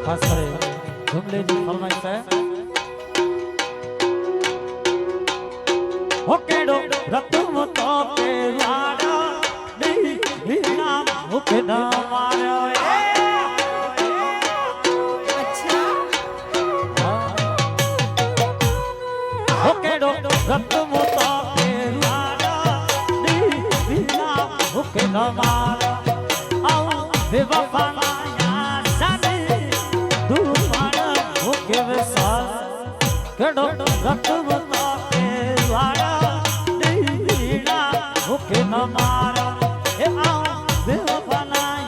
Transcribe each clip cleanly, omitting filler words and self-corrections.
खास करे जुमले जी फरमाइश है हो केड़ो रतम तो के वाड़ा दी बिना मुके ना मारो अच्छा हो केड़ो रतम तो के वाड़ा दी बिना मुके ना मारो आओ बेवफा केड़ो रतम ताके वाड़ा दीना मुके न मारा ए आओ बेवफा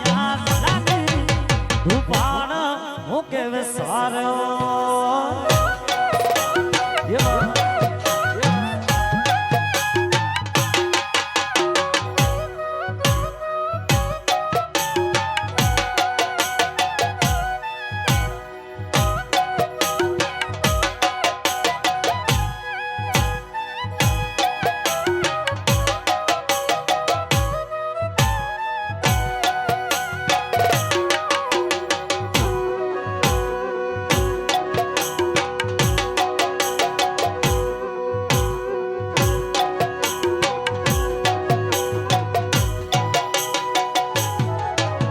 याद जाने धुपान मुके विसारो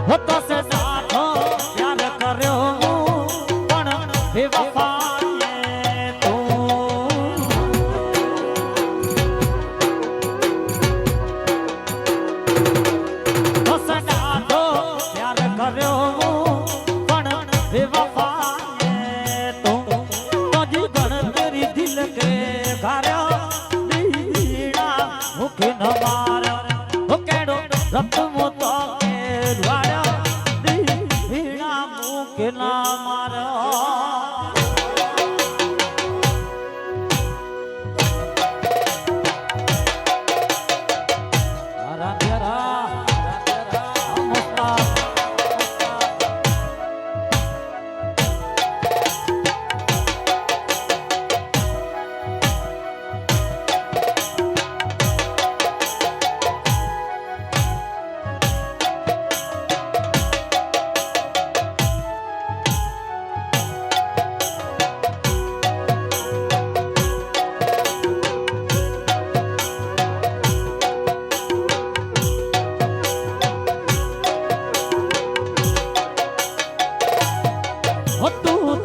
होता से साथो प्यार कर्यो पण बेवफा ये तू तो से साथो प्यार कर्यो पण बेवफा ये तू तो जीवन तेरी दिल के घारो दीना मुके न मारो हो केड़ो रतम तो ना मारो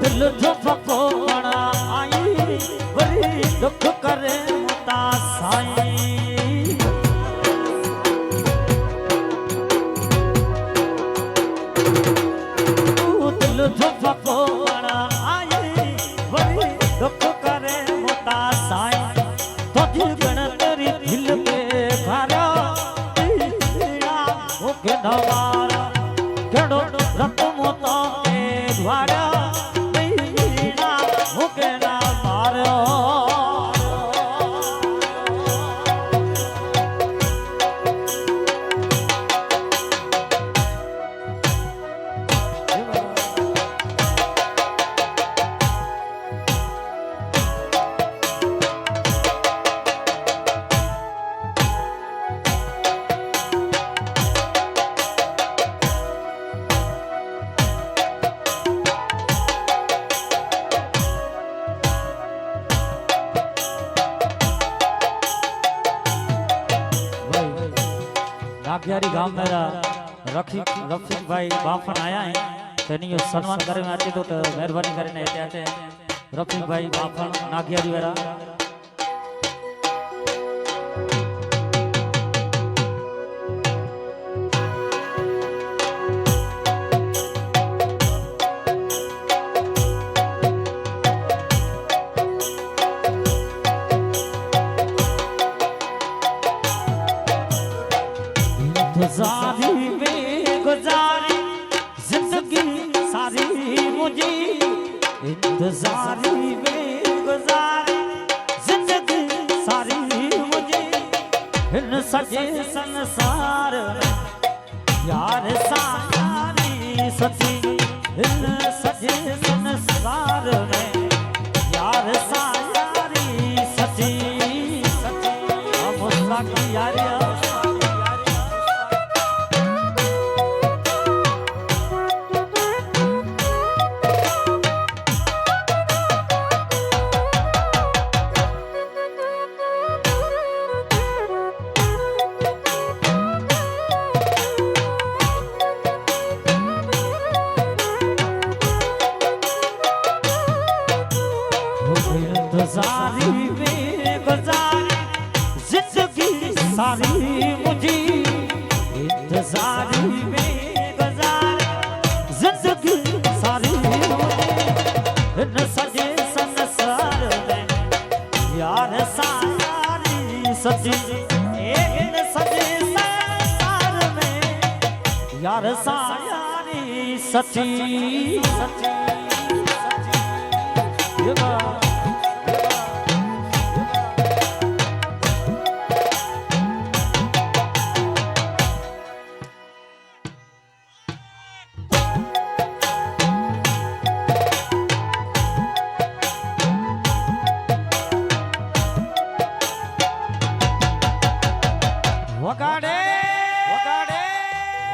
दिल जो फकोड़ा आई बड़ी दुख करे मुता साई तू दिल जो फकोड़ा आई बड़ी दुख करे मुता साई तो जीवन तेरी दिल के घारा दीना मुके न मारा केड़ो रतम तो के द्वारा नागियारी गांव मेरा रफीक भाई बाफन आया है तेनी सम्मान करे में आते तो मेहरबानी करने आते हैं रफीक भाई बाफन नागियारी मेरा गुजारी में गुजारी जिंदगी सारी मुझे इंतजारी में गुजारी जिंदगी सारी मुझे इन सजे संसार यार सारी सची इन सजे संसार में यार सारी सची हम उसका की यारिया न सजे संसार में यार सारी सची एक न सजे संसार में यार सारी सची सची વગાડે વગાડે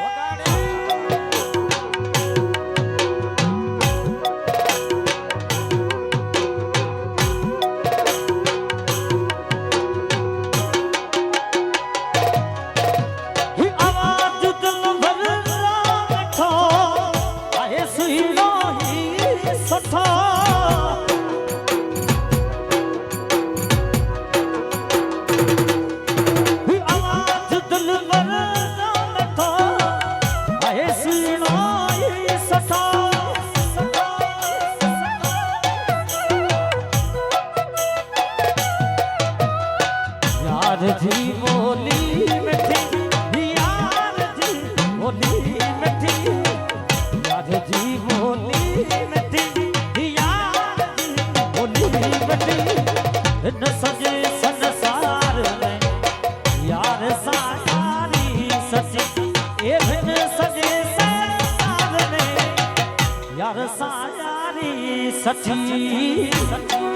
વગાડે હી આવાજ દિલ ભરલા બેઠો આહે સુઈનો હી સઠો जी बोली मिठी यार जी बोली मिठी यार जी बोली मिठी यार जी बोली मिठी न सजे संसार में यार सारी सची ए न सजे संसार में यार सारी सची सची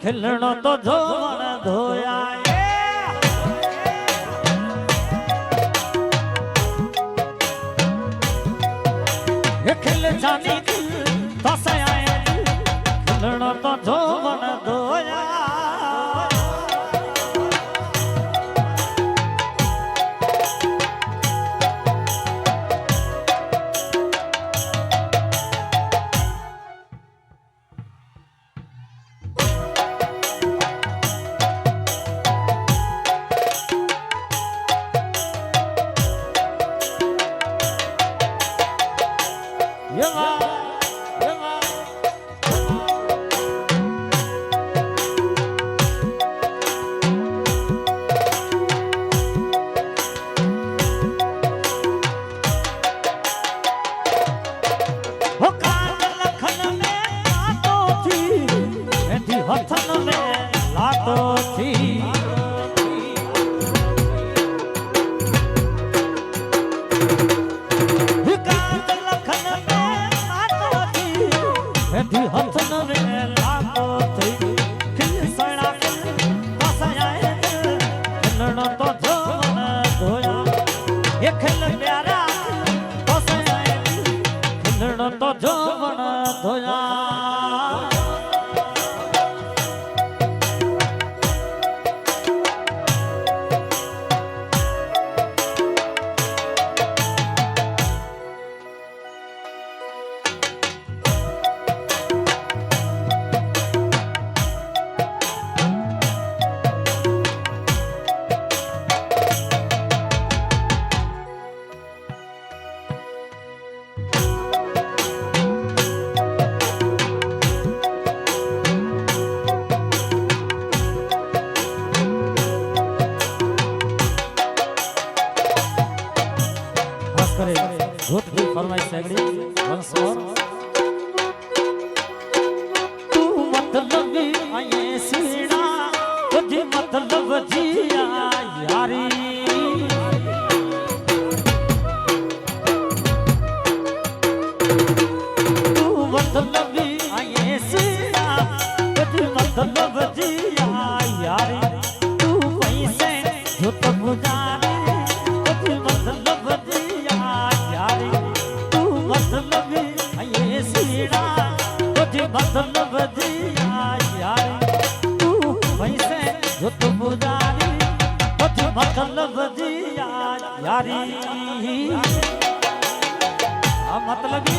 खिलणो तो धोवन धोया ये खिल जानी तो सयाए खिलणो तो धोवन धोया हथन में लातो थी लखन में लातो थी हथन में लातो थी खिलसड़ा बसाए खिलण तो जोन धोया ये खिल प्यारा बसाए खिलण तो जोन धोया करे भूत भी फरमाइश सगड़ी वंस मोर तू मतलब आए सीना तुझे मतलब जिया यारी तू मतलब आए सीना तुझे मतलब जिया यारी तू पैसे जो तो गुजारे तुझे मतलब जिया यारी तू मतलब आए सीना तुझे मतलब जिया यारी तू पैसे जो तो गुजारे तुझे मतलब जिया यारी मतलबी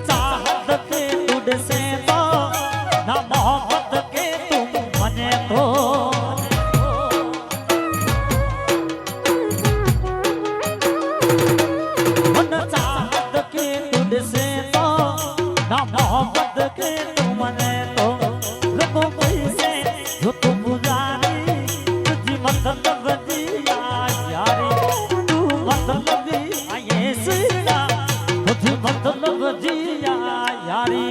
चाहत के तुझसे तो ना मोहब्बत के तुम मने तो चाहत के तुझसे तो ना मोहब्बत के तुम मने तो लोगों पैसे जो तुम गुजारी तुझी मतलब दिया यारी तू मतलब आए सीना तुझी मतलब जिया यारी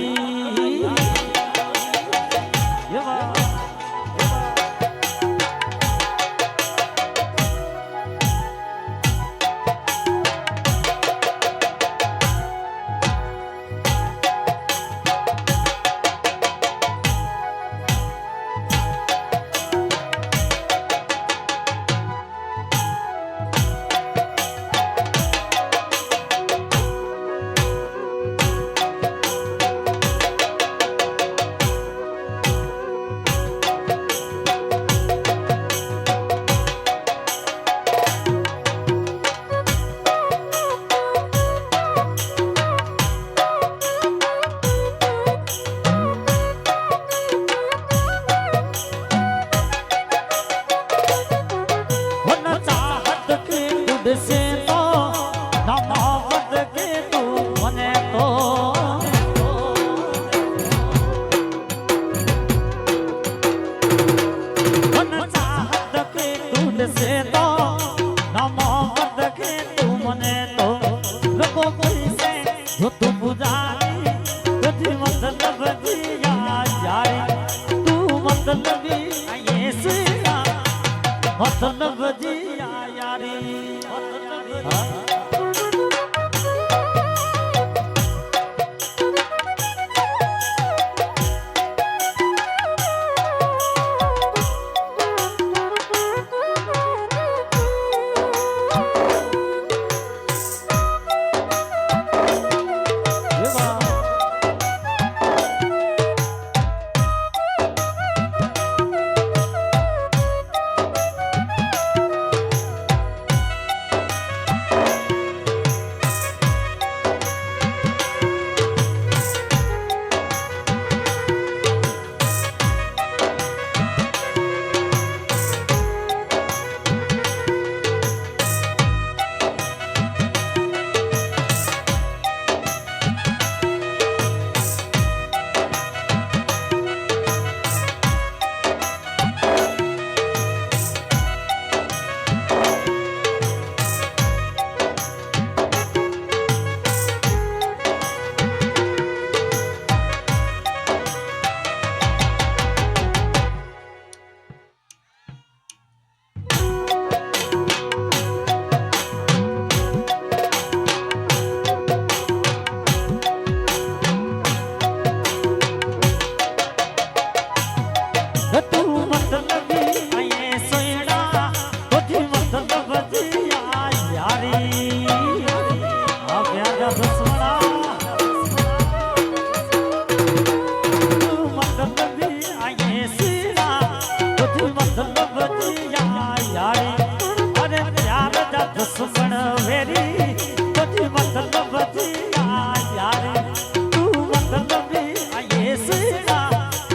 से तो ना मोहब्बत के तू मने तो चाहत के तुझसे तो ना मोहब्बत के तू मने तो लोगों पैसे जो तू गुजारी तुझे मतलब दिया यारी तू मतलब आए सीना मतलब दिया यारी ભજીયા યારી અરે ત્યાર જા દુશ્મન વેરી બધી મતલબ ભજીયા યારી તું મતલબી આ યેસુના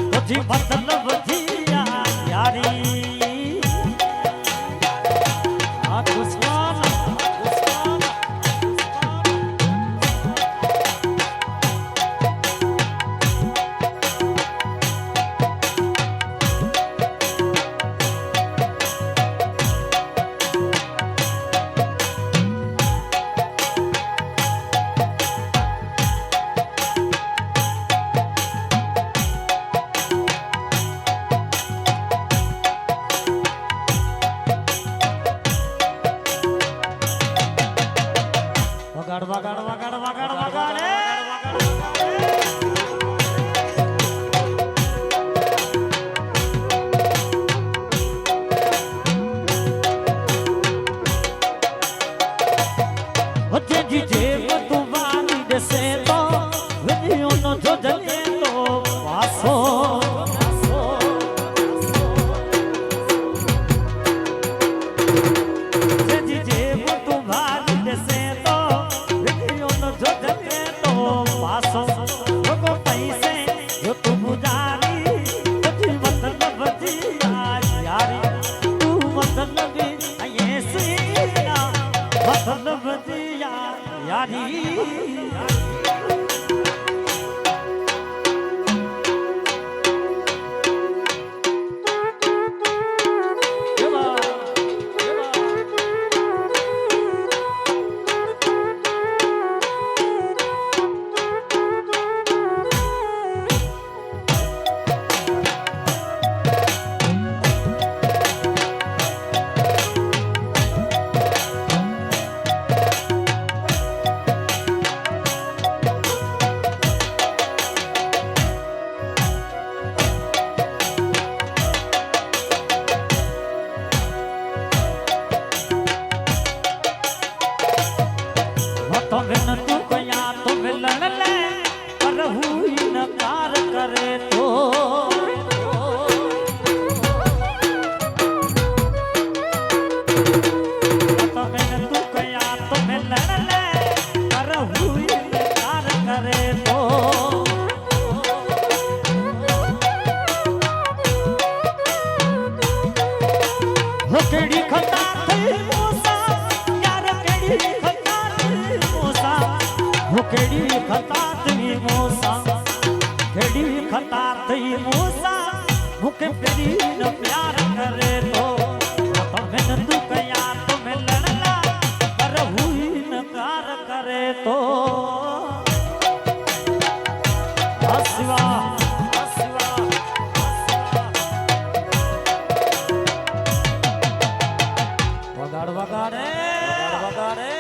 બધી મતલબ ભજીયા યારી આ દુશ્મન વગાડ વગાડ વગાડ વગાડ વગાડ જેજી જેમ તું વાલી દેશે તો વિધિઓનો જો જલે તો વાસો જેજી જેમ તું વાલી દેશે પાસો લોકો પૈસે જો તું પુજારી બધી મતલબ ભજીયા યારી તું મતલબી યેસુના મતલબ ભજીયા યારી તમે ન તું કયા તો મિલણ લે પર હું ઇનકાર કરે તો તમે ન તું કયા તો મિલણ લે પર હું ઇનકાર કરે તો હો કેડી ખતા થઈ મોસા યાર કેડી કેડી ખતા થઈ મોસા કેડી ખતા થઈ મોસા મુકે પેરી ન પ્યાર કરે તો તમે ન તું કયા તો મે લડલા પર હુઈ નકાર કરે તો હસવા હસવા વગાડ વગાડે વગાડે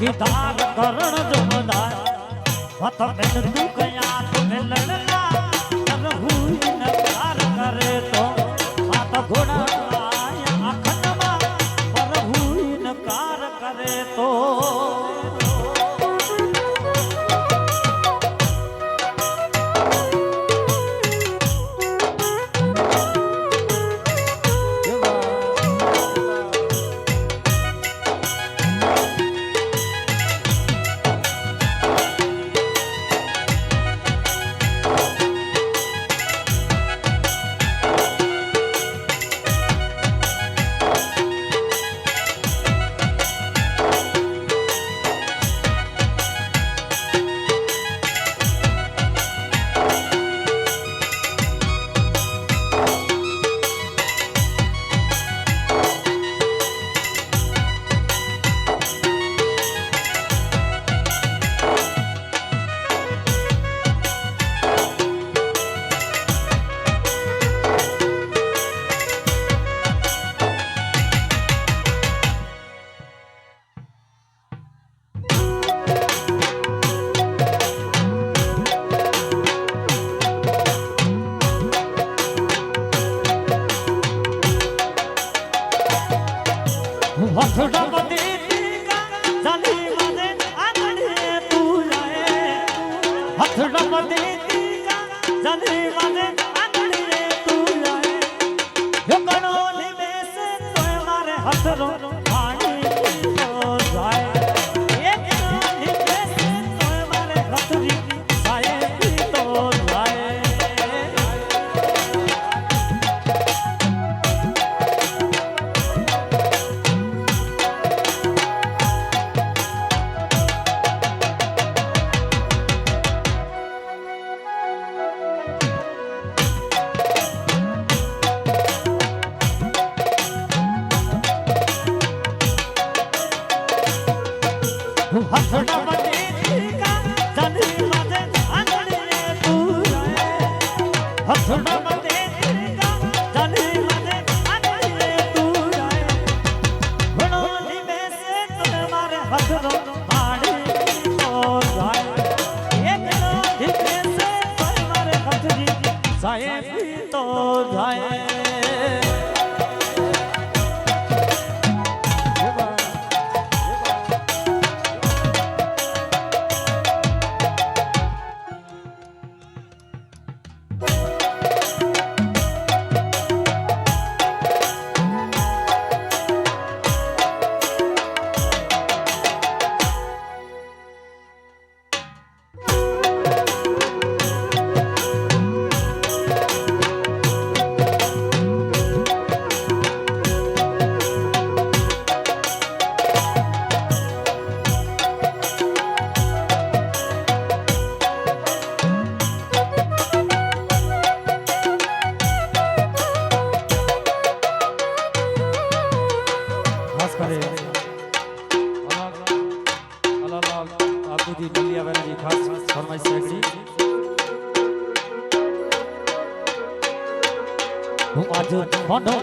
चौकीदार करण जमदार वत में तू कया तुम्हें लड़ना कर हुई नकार करे तो हाथ घोड़ा आखनमा पर हुई नकार करे तो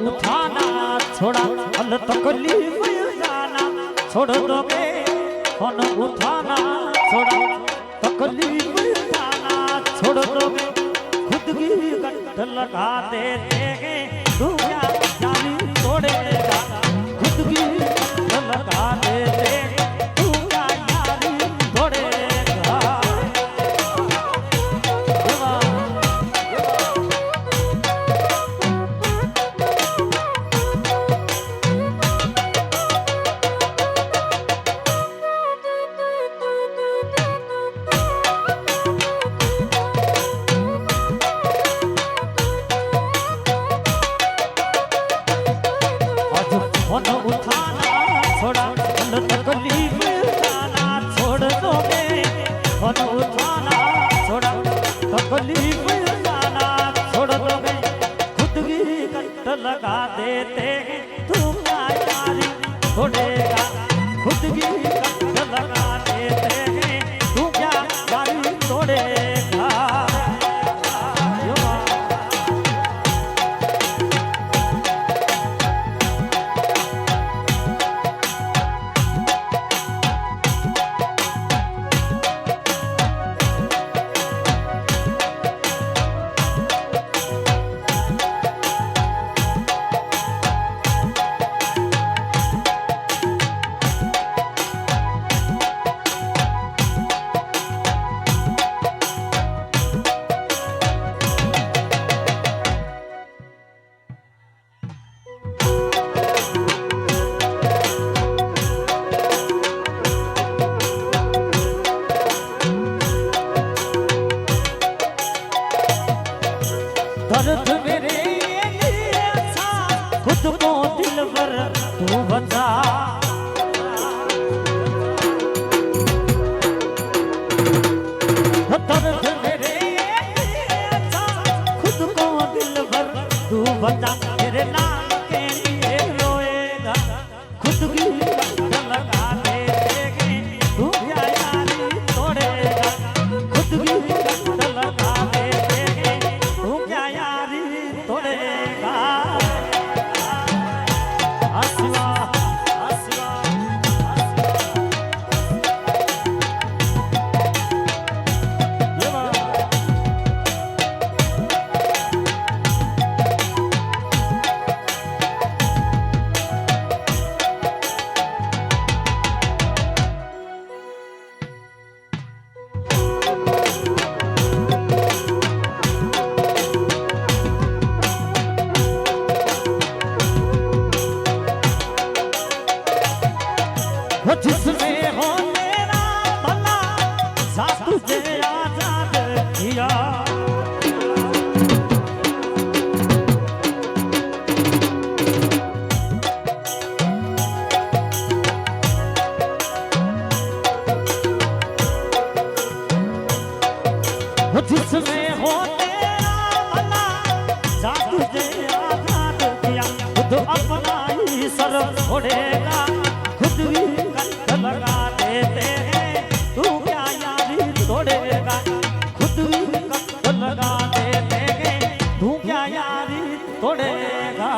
उठाना छोड़ा हल तकलीफ जाना छोड़ दोगे फोन उठाना छोड़ा तकलीफ जाना छोड़ दोगे खुद की गंठ लगा देते हैं तू क्या जानी तोड़ेगा खुद की गंठ लगा देते तू क्या यारी तोड़ेगा वो जिसमें हो तेरा भला सा तुझे आजाद किया वो जिसमें हो तेरा भला सा तुझे आजाद किया खुद अपना ही सर छोड़ेगा खुद भी कंठ लगा देते हैं तू क्या यारी तोड़ेगा खुद भी कंठ लगा देते हैं तू क्या यारी तोड़ेगा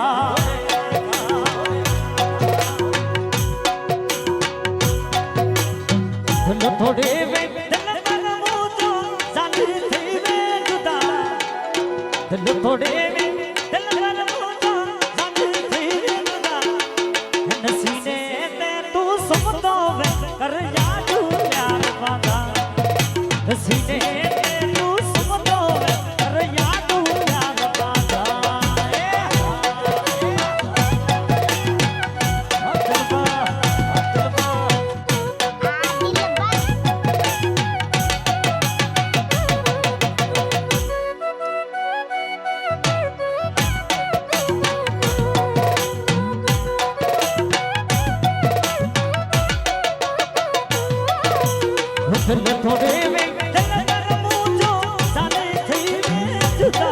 दिल थोड़े में दिल पर मुझो जानी थी मैं जुदा दिल थोड़े में दिल पर मुझो जानी थी मैं जुदा नसीने ते तू सुमतो वे कर याद प्यार वादा नसीने ते तू सुमतो वे कर याद प्यार वादा दिल थोड़े में दिल कर मुझो जाने थी मैं जुदा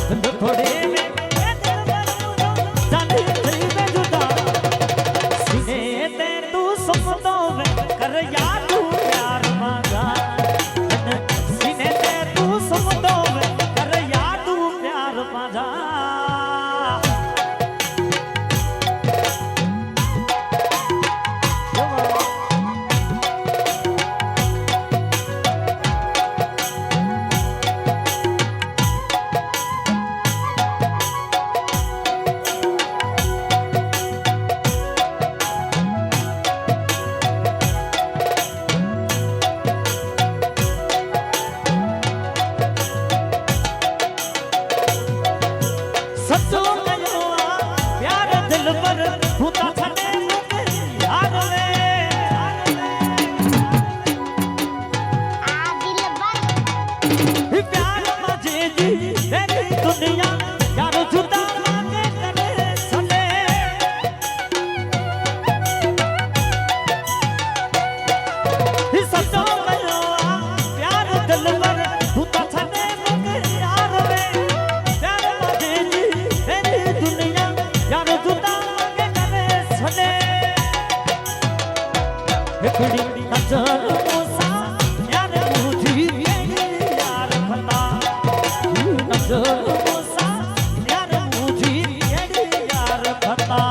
दिल थोड़े में दिल कर मुझो जाने थी मैं जुदा सीने ते तू सुमतो वे कर याद प्यार मांगा सीने ते तू सुमतो वे कर याद प्यार मांगा सचो कयो प्यार दिल पर भूता छने मुके यार वे प्यार मजे जी तेरी दुनिया यार जुदा मांगे करे सने सचो कयो प्यार दिल पर भूता छने मुके यार वे हिकड़ी नजर मूसा यार मुझी यार भला नजर मूसा यार मुझी यार भला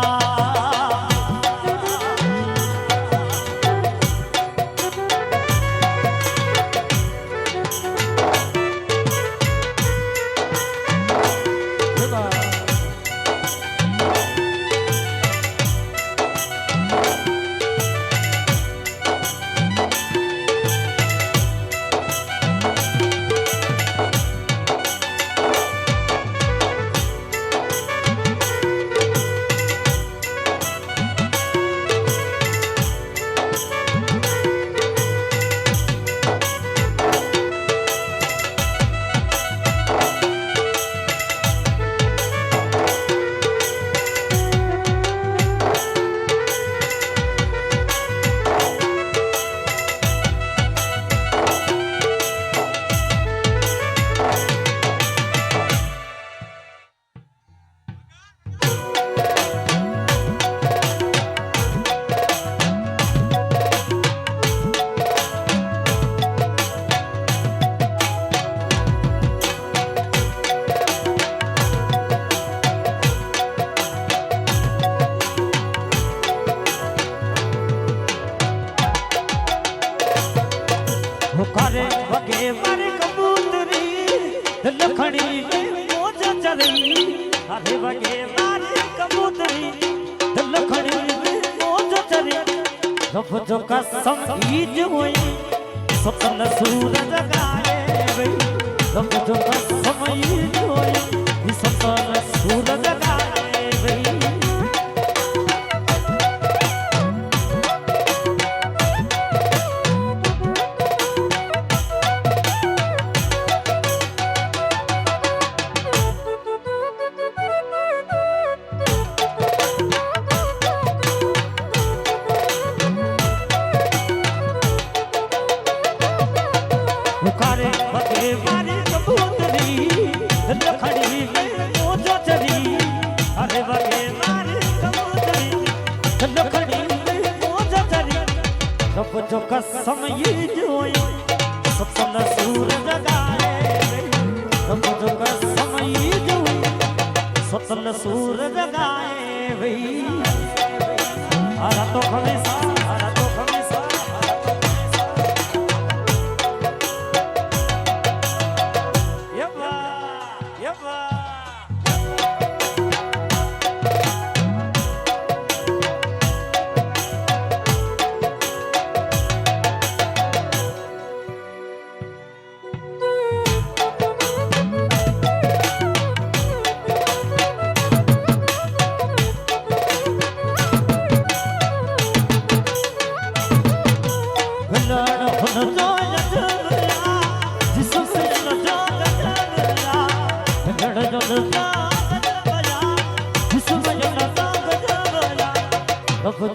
करे वगे वर कबूतरी लखड़ी मोज चरी अरे वगे वर कबूतरी लखड़ी मोज चरी जब जो कसम ईद हुई सपन सूरज गाए वही जब जो कसम ईद हुई सपन सूरज गाए वही जो कसम ये जोई सपन सूर जगाए रब जो कसम ये जोई सपन सूर जगाए वही आरा तो हमेशा आरा तो हमेशा यब्बा यब्बा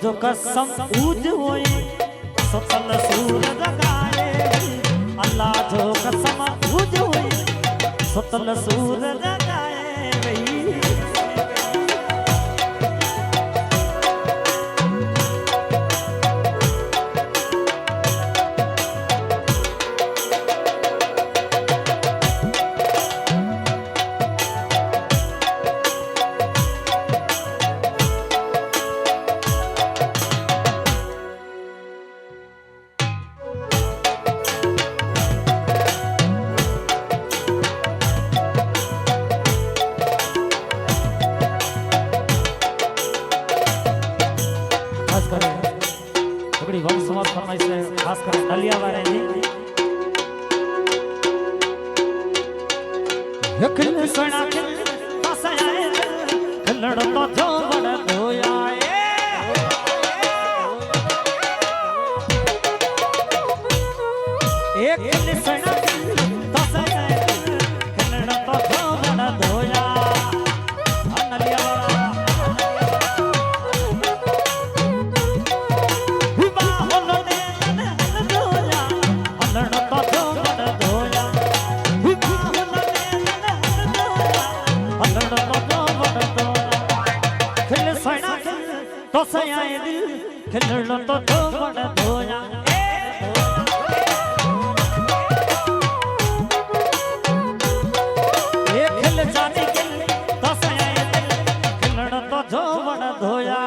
जो कसम ऊज होई सपन सूर जगाए अल्लाह जो कसम ऊज होई सपन सूर जगाए वही वंश समाज फरमाइश है खास कर डलिया वाले जी यकिन सोना के पास आए लड़ तो जो बड़ धोया एक सोना के पास आए लड़ तो जो बड़ धोया डलिया तो सयाए दिल खिलड़ तो बड़ धोया ये खिल जाने के तो सयाए दिल खिलड़ तो बड़ धोया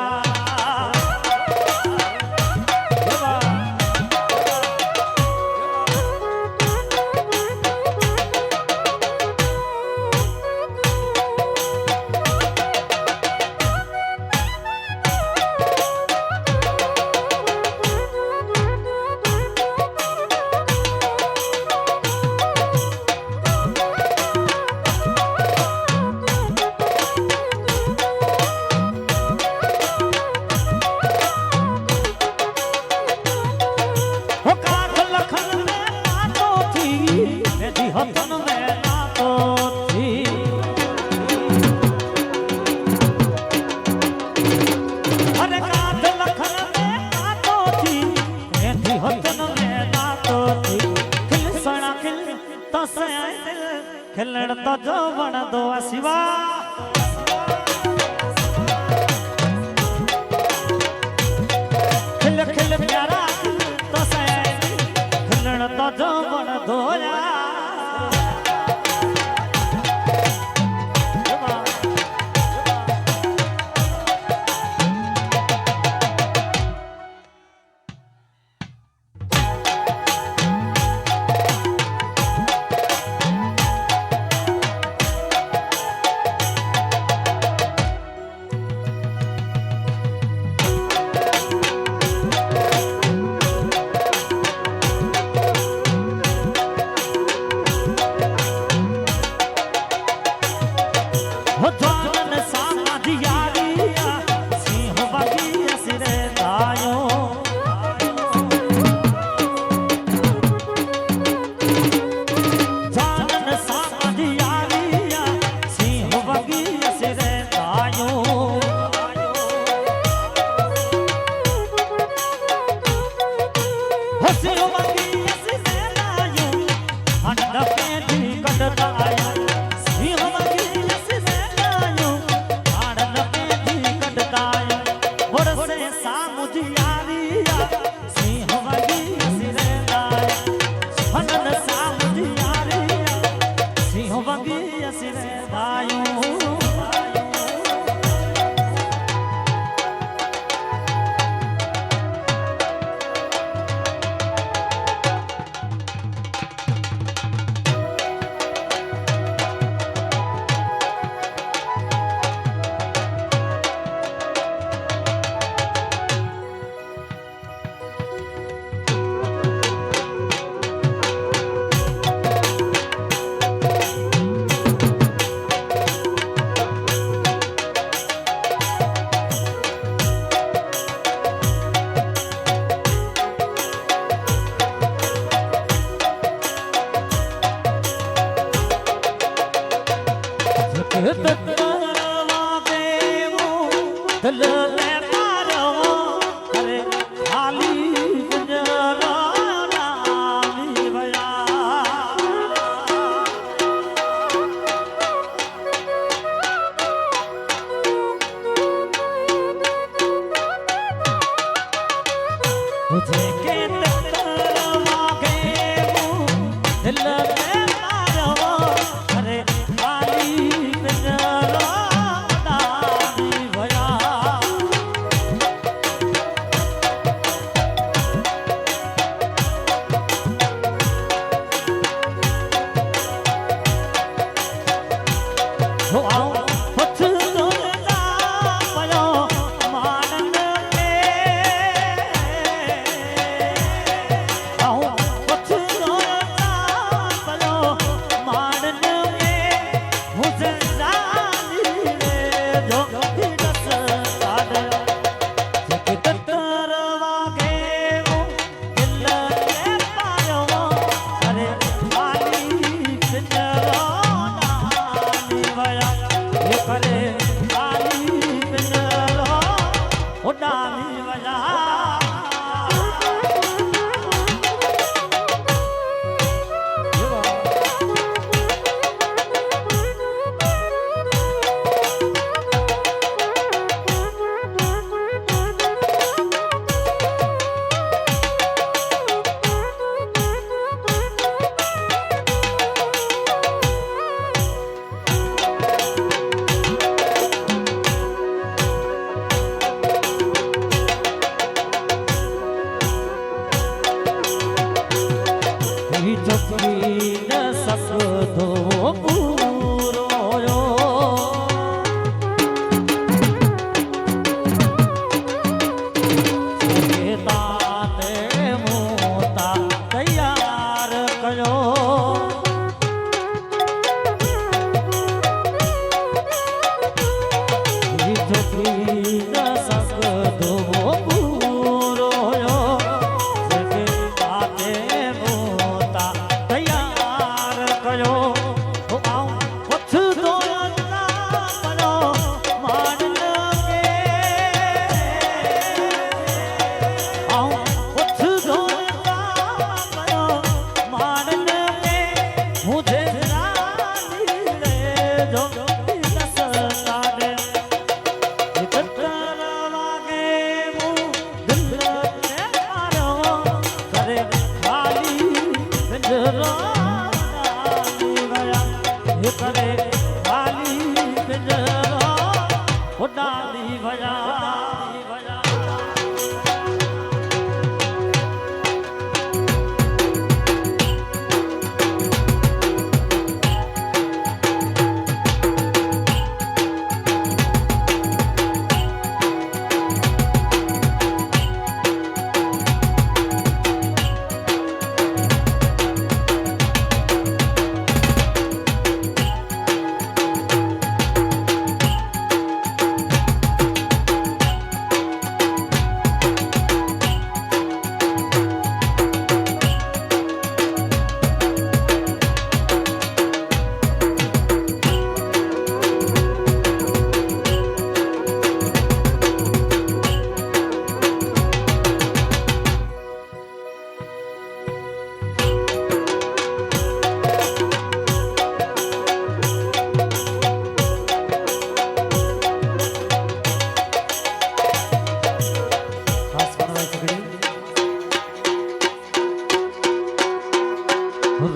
तुझे के तरवा के दिल में मारो अरे वाली पिंजरो दादी भया हो आओ पथ दोला पयो मानन के आओ पथ दोला पयो मानन के मुझे जानी रे जो दस काढ़ के तरवा के वो दिल के पायो अरे वाली पिंजरो ये करे वाली पिंजरो उड़ानी वजा चुपी न सकदो पूरोयो ताते मोता तैयार कयो चुपी न सकदो पूरोयो ताते तैयार कयो हो आओ पथ दोला पयो मानन के आओ पथ दोला पयो मानन के मुझे रानी रे जो दस काढ़ तरवा के वो दिल के मारो करे वाली पिंजरो करे वाली पिंजरो उड़ानी भया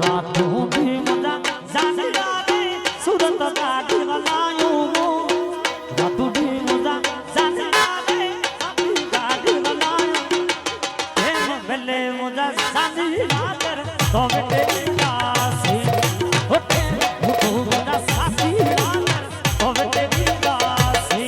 रातों भी मुझा जाने लागे सूरत गाड़ी वालायों रातों भी मुझा जाने लागे गाड़ी वालायों प्रेम बेले मुझा जाने लागे तो बेटे कासी होते मुझे मुझा साथी लागे तो बेटे कासी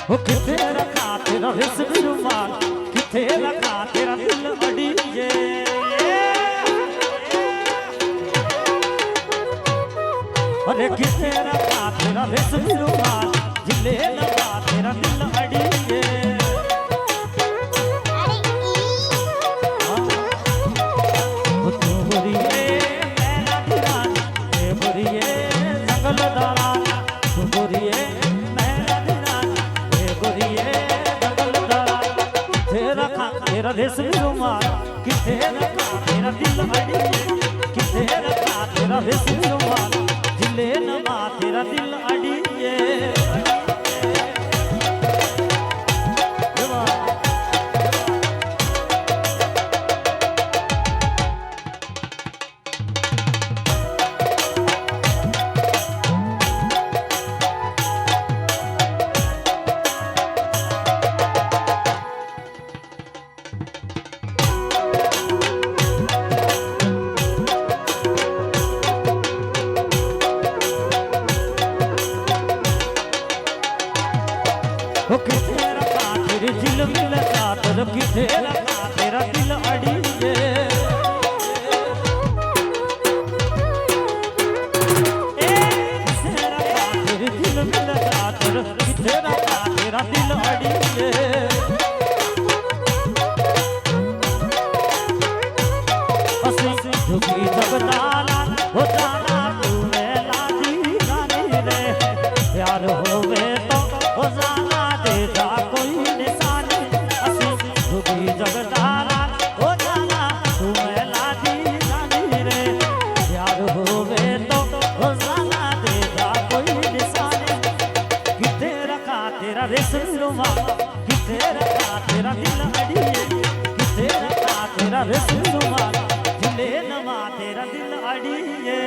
वो किथे रखा तेरा रिस्क रुमाल, किथे रखा तेरा दिल अड़ीजे। अरे किथे रखा तेरा रिस्क रुमाल, जिले लगा तेरा दिल अड़ीजे। तू बुरिए मैना दीवाना, ए बुरिए जंगल दराना, तू बुरिए तेरा रेशमी रुमाल, किथे रखा तेरा दिल अड़िए, किथे रखा तेरा रेशमी रुमाल, जिले नमा तेरा दिल अड़िए। वो किथे रखा तेरी दिल मिल खातर, किथे रखा तेरा दिल अड़िए। किथे रखा तेरी दिल मिल खातर, किथे रखा तेरा दिल अड़िए। असी दुखी जगदाला हो जाना तू मेला दी गानी रे, प्यार होवे तो हो जाना तेरा कोई निशानी। असी दुखी जगदाला हो जाना तू मेला दी गानी रे, प्यार होवे तो हो जाना तेरा कोई निशानी। किथे रखा तेरा रेशमी रुमाल, किथे रखा तेरा दिल अड़िए, किथे रखा तेरा रेशमी रुमाल, जिले नमा तेरा दिल अड़िए।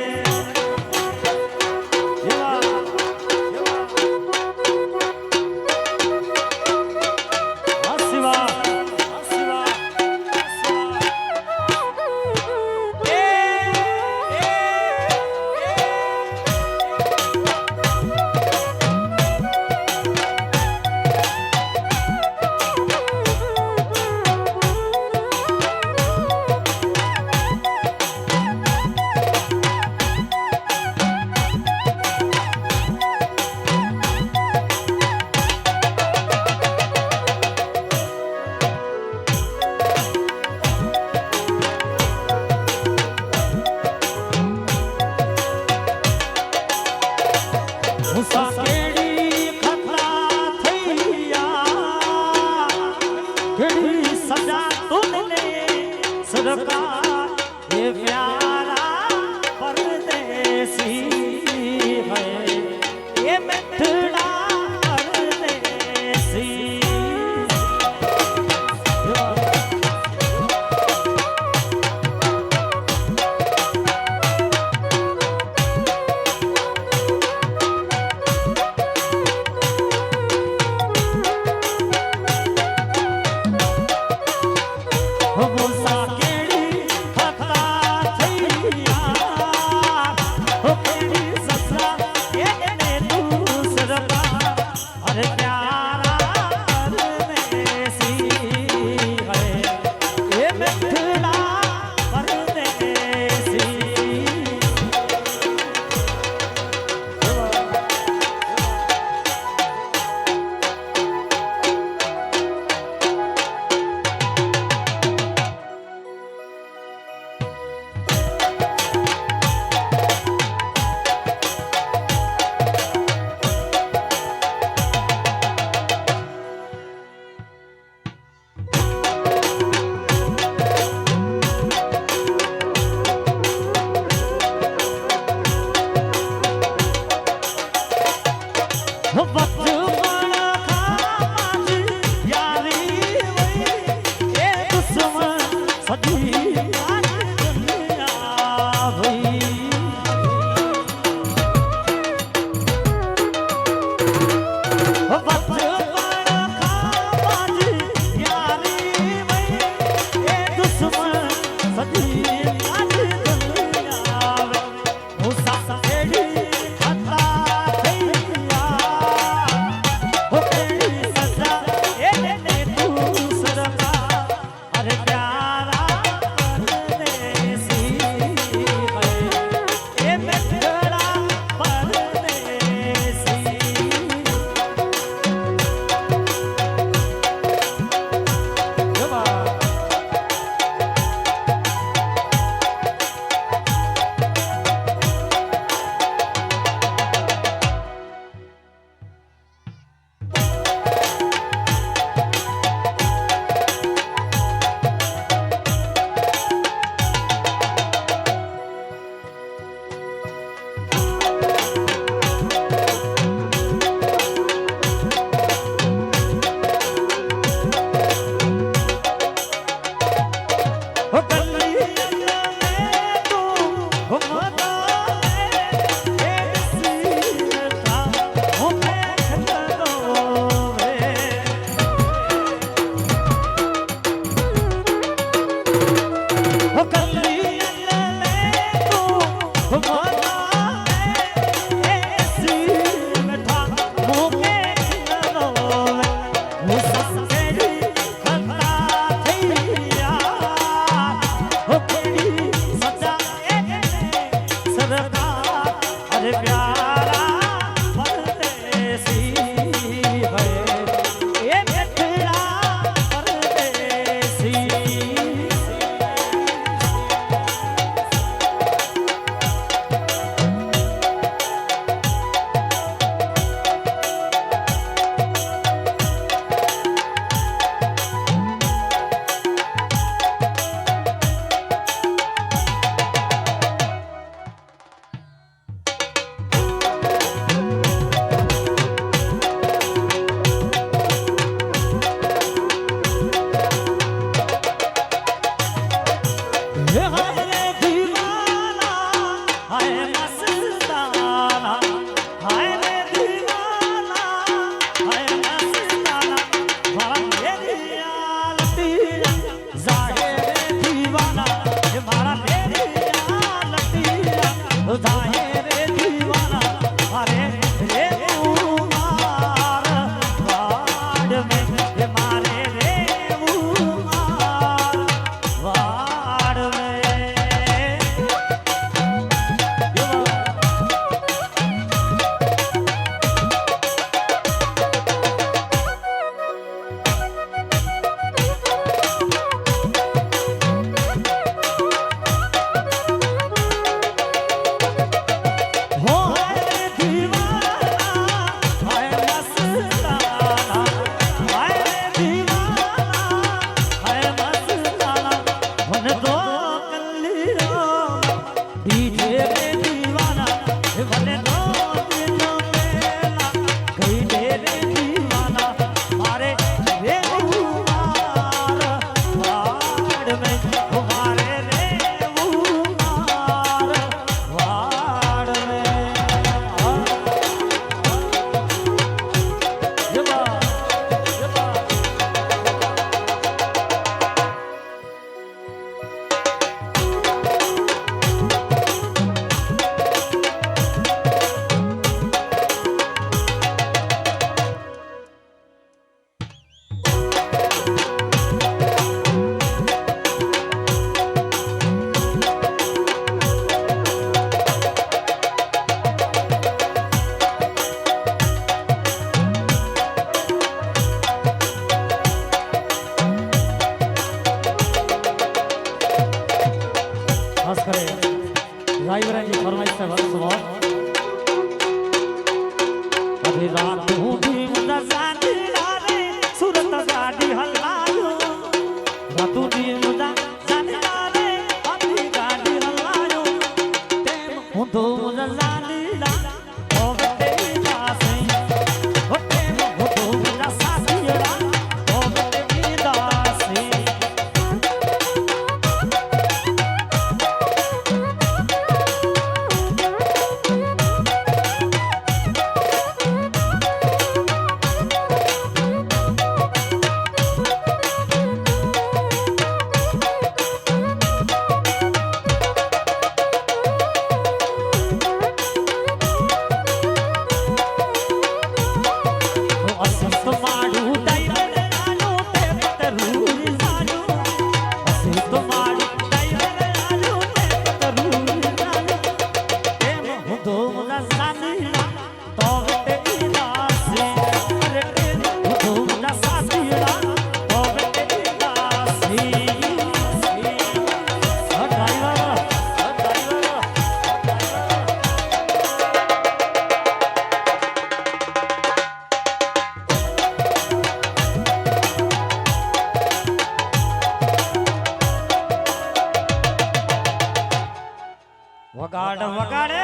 વગાડ વગાડે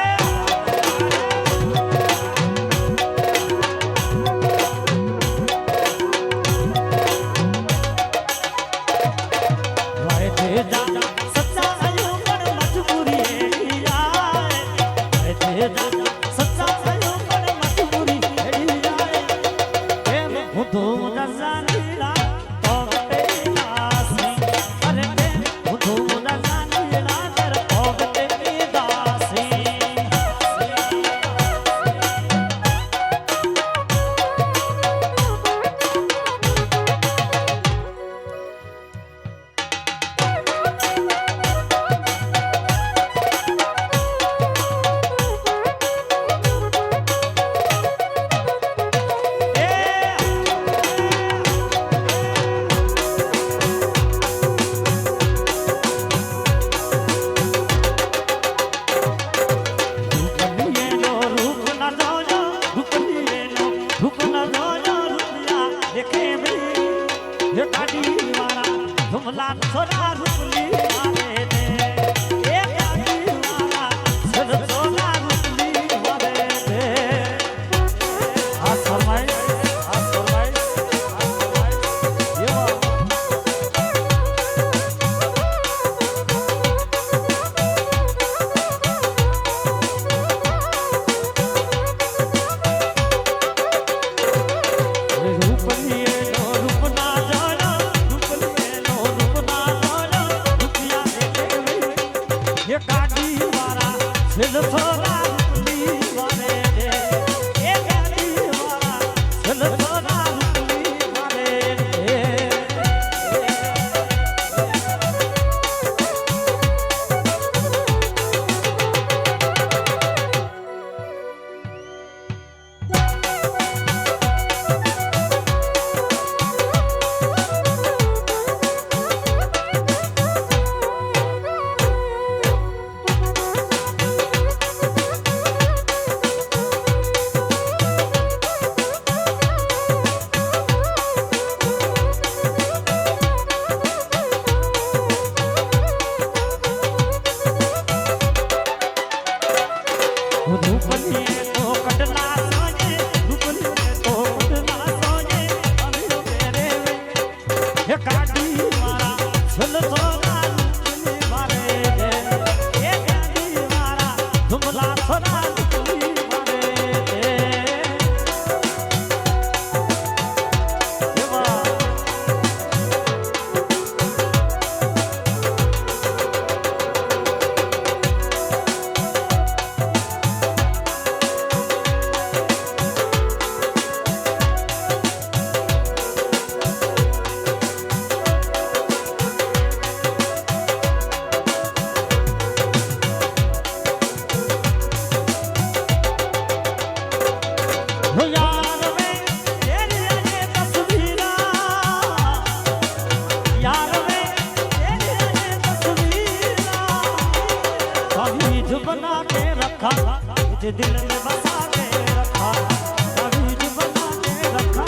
तुझे दिल में बसा के रखा, ताबीज बना के रखा,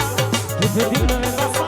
तुझे दिल में बसा